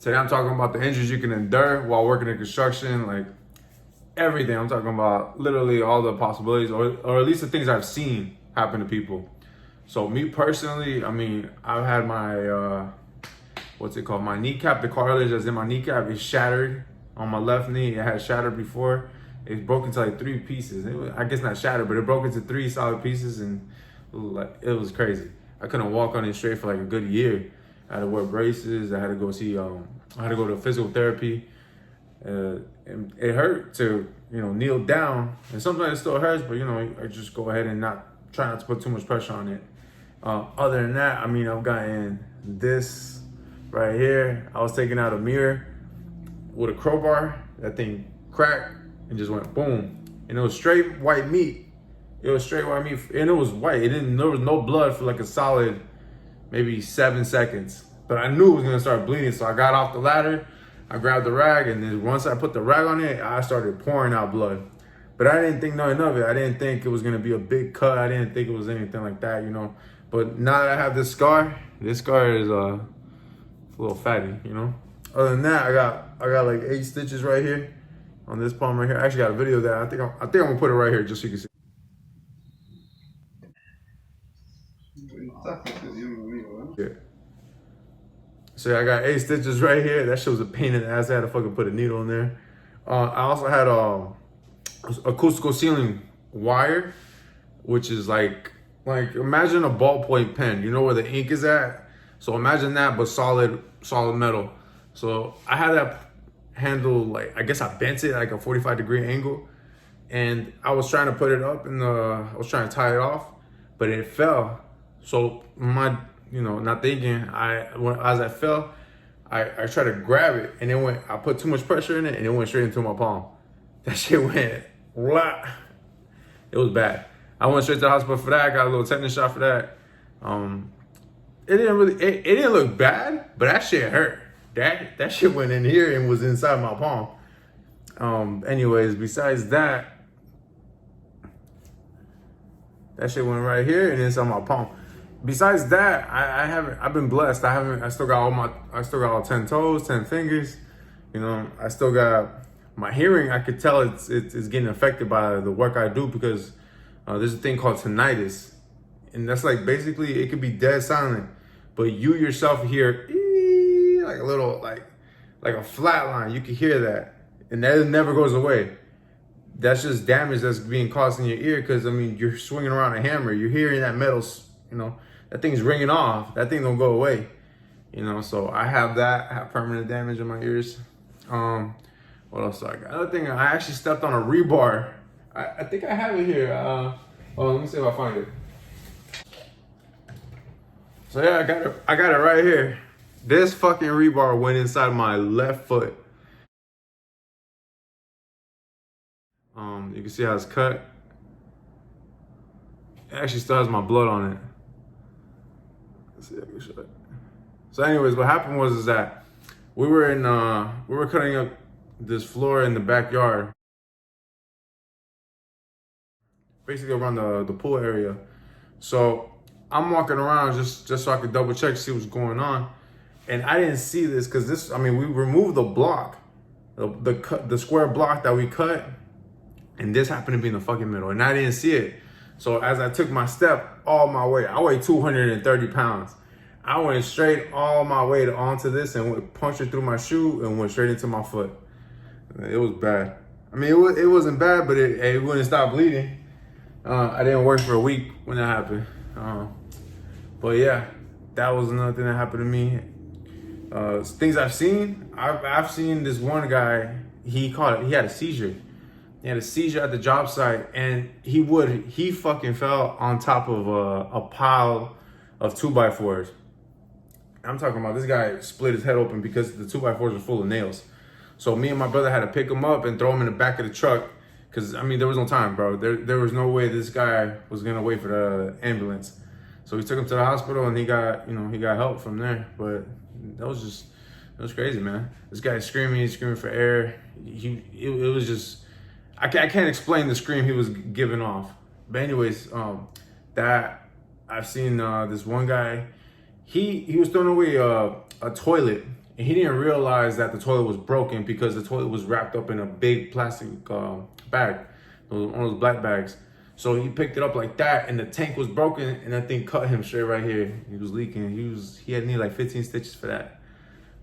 Today I'm talking about the injuries you can endure while working in construction, like everything. I'm talking about literally all the possibilities, or at least the things I've seen happen to people. So me personally, I mean, I've had my, what's it called? My kneecap, the cartilage that's in my kneecap is shattered on my left knee. It had shattered before. It broke into like 3 pieces. I guess not shattered, but it broke into 3 solid pieces, and it was crazy. I couldn't walk on it straight for like a good year. I had to wear braces. I had to go see, I had to go to physical therapy. And it hurt to, kneel down. And sometimes it still hurts, but I just go ahead and try not to put too much pressure on it. Other than that, I mean, I've gotten this right here. I was taking out a mirror with a crowbar. That thing cracked and just went boom. And it was straight white meat. It was straight white meat, and it was white. There was no blood for like a solid maybe 7 seconds. But I knew it was gonna start bleeding, so I got off the ladder. I grabbed the rag, and then once I put the rag on it, I started pouring out blood. But I didn't think nothing of it. I didn't think it was gonna be a big cut. I didn't think it was anything like that, But now that I have this scar is a little fatty, Other than that, I got like 8 stitches right here on this palm right here. I actually got a video of that. I think I'm gonna put it right here just so you can see. Yeah. So I got 8 stitches right here. That shit was a pain in the ass. I had to fucking put a needle in there. I also had acoustical ceiling wire, which is like imagine a ballpoint pen. You know where the ink is at? So imagine that, but solid metal. So I had that handle, I guess I bent it like a 45-degree angle, and I was trying to put it up I was trying to tie it off, but it fell. So not thinking, as I fell, I tried to grab it, and I put too much pressure in it, and it went straight into my palm. That shit went, it was bad. I went straight to the hospital for that. I got a little tetanus shot for that. It didn't look bad, but that shit hurt. That shit went in here and was inside my palm. Anyways, besides that shit went right here and inside my palm. Besides that, I've been blessed. I still got all 10 toes, 10 fingers. I still got my hearing. I could tell it's getting affected by the work I do, because there's a thing called tinnitus. And that's basically, it could be dead silent, but you yourself hear like a little, like a flat line. You can hear that, and that never goes away. That's just damage that's being caused in your ear, because you're swinging around a hammer. You're hearing that metal, that thing's ringing off. That thing don't go away, So I have that. I have permanent damage in my ears. What else do I got? Another thing, I actually stepped on a rebar. I think I have it here. Let me see if I find it. So yeah, I got it right here. This fucking rebar went inside my left foot. You can see how it's cut. It actually still has my blood on it. Let's see if I can show it. So anyways, what happened was that we were cutting up this floor in the backyard, basically around the pool area. So I'm walking around just so I could double check, see what's going on. And I didn't see this, because we removed the block, the square block that we cut, and this happened to be in the fucking middle, and I didn't see it. So as I took my step all my way, I weigh 230 pounds. I went straight all my way onto this and punctured through my shoe and went straight into my foot. It was bad. It wasn't bad, but it wouldn't stop bleeding. I didn't work for a week when that happened. But yeah, that was another thing that happened to me. Things I've seen. I've seen this one guy. He had a seizure. He had a seizure at the job site, and he fucking fell on top of a pile of 2x4s. I'm talking about, this guy split his head open because the 2x4s were full of nails. So me and my brother had to pick him up and throw him in the back of the truck, because there was no time, bro. There was no way this guy was gonna wait for the ambulance. So we took him to the hospital, and he got help from there. But it was crazy, man. This guy screaming for air. It was just, I can't explain the scream he was giving off. But anyways, that I've seen this one guy. He was throwing away a toilet and he didn't realize that the toilet was broken because the toilet was wrapped up in a big plastic bag, one of those black bags. So he picked it up like that, and the tank was broken, and that thing cut him straight right here. He was leaking. He had needed like 15 stitches for that.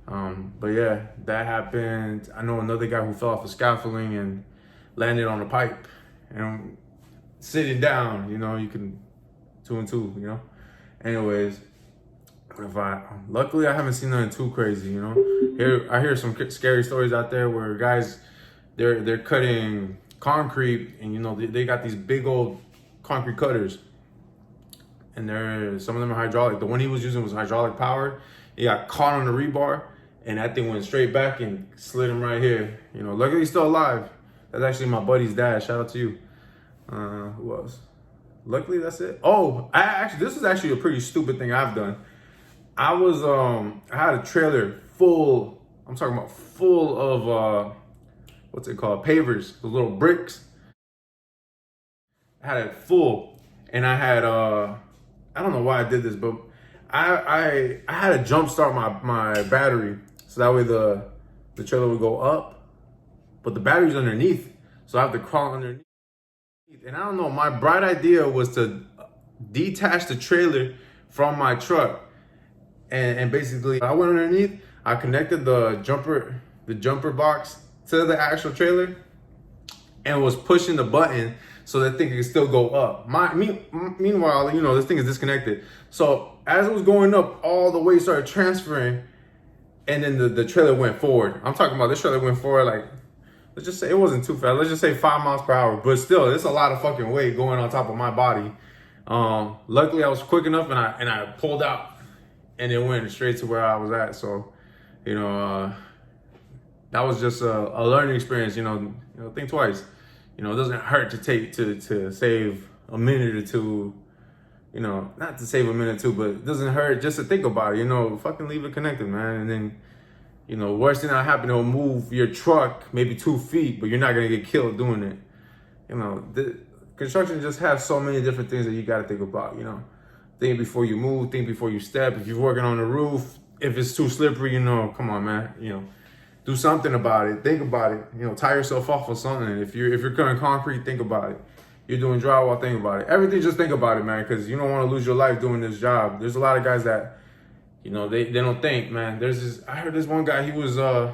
But yeah, that happened. I know another guy who fell off a scaffolding and landed on a pipe. And sitting down, you know, you can 2 and 2, you know. Anyways, luckily I haven't seen nothing too crazy, you know. I hear some scary stories out there where guys, they're cutting concrete, and you know they got these big old concrete cutters, and some of them are hydraulic. The one he was using was hydraulic powered. He got caught on the rebar, and that thing went straight back and slid him right here. You know, luckily he's still alive. That's actually my buddy's dad. Shout out to you. Who else? Luckily that's it. Oh, this is actually a pretty stupid thing I've done. I had a trailer full. I'm talking about full of what's it called? Pavers, those little bricks. I had it full, and I had I don't know why I did this, but I had to jump start my battery so that way the trailer would go up, but the battery's underneath, so I have to crawl underneath. And I don't know, my bright idea was to detach the trailer from my truck, and basically I went underneath. I connected the jumper box to the actual trailer and was pushing the button so that thing could still go up. Meanwhile, you know, this thing is disconnected. So as it was going up, all the weight started transferring, and then the trailer went forward. I'm talking about this trailer went forward like, let's just say it wasn't too fast. Let's just say 5 miles per hour, but still, it's a lot of fucking weight going on top of my body. Luckily I was quick enough, and I pulled out, and it went straight to where I was at. So, you know, that was just a learning experience. You know, think twice. You know, it doesn't hurt to save a minute or two. You know, not to save a minute or two, but it doesn't hurt just to think about it. You know, fucking leave it connected, man. And then, you know, worst thing that happen, it'll move your truck maybe 2 feet, but you're not gonna get killed doing it. You know, construction just has so many different things that you gotta think about. You know, think before you move, think before you step. If you're working on the roof, if it's too slippery, you know, come on, man. You know, do something about it. Think about it. You know, tie yourself off or something. If you're cutting concrete, think about it. You're doing drywall, think about it. Everything, just think about it, man, because you don't want to lose your life doing this job. There's a lot of guys that, you know, they don't think, man. I heard this one guy, he was, I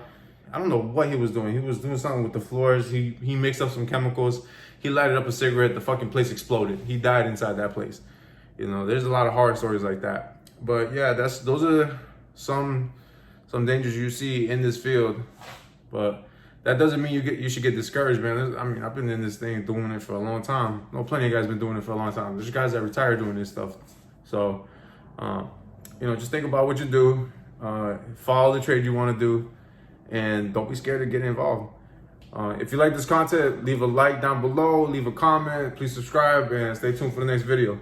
don't know what he was doing. He was doing something with the floors. He mixed up some chemicals. He lighted up a cigarette. The fucking place exploded. He died inside that place. You know, there's a lot of horror stories like that. But yeah, those are some dangers you see in this field. But that doesn't mean you should get discouraged, man. I mean, I've been in this thing doing it for a long time. I know plenty of guys been doing it for a long time. There's guys that retire doing this stuff. So, you know, just think about what you do. Follow the trade you want to do, and don't be scared to get involved. If you like this content, leave a like down below, leave a comment, please subscribe, and stay tuned for the next video.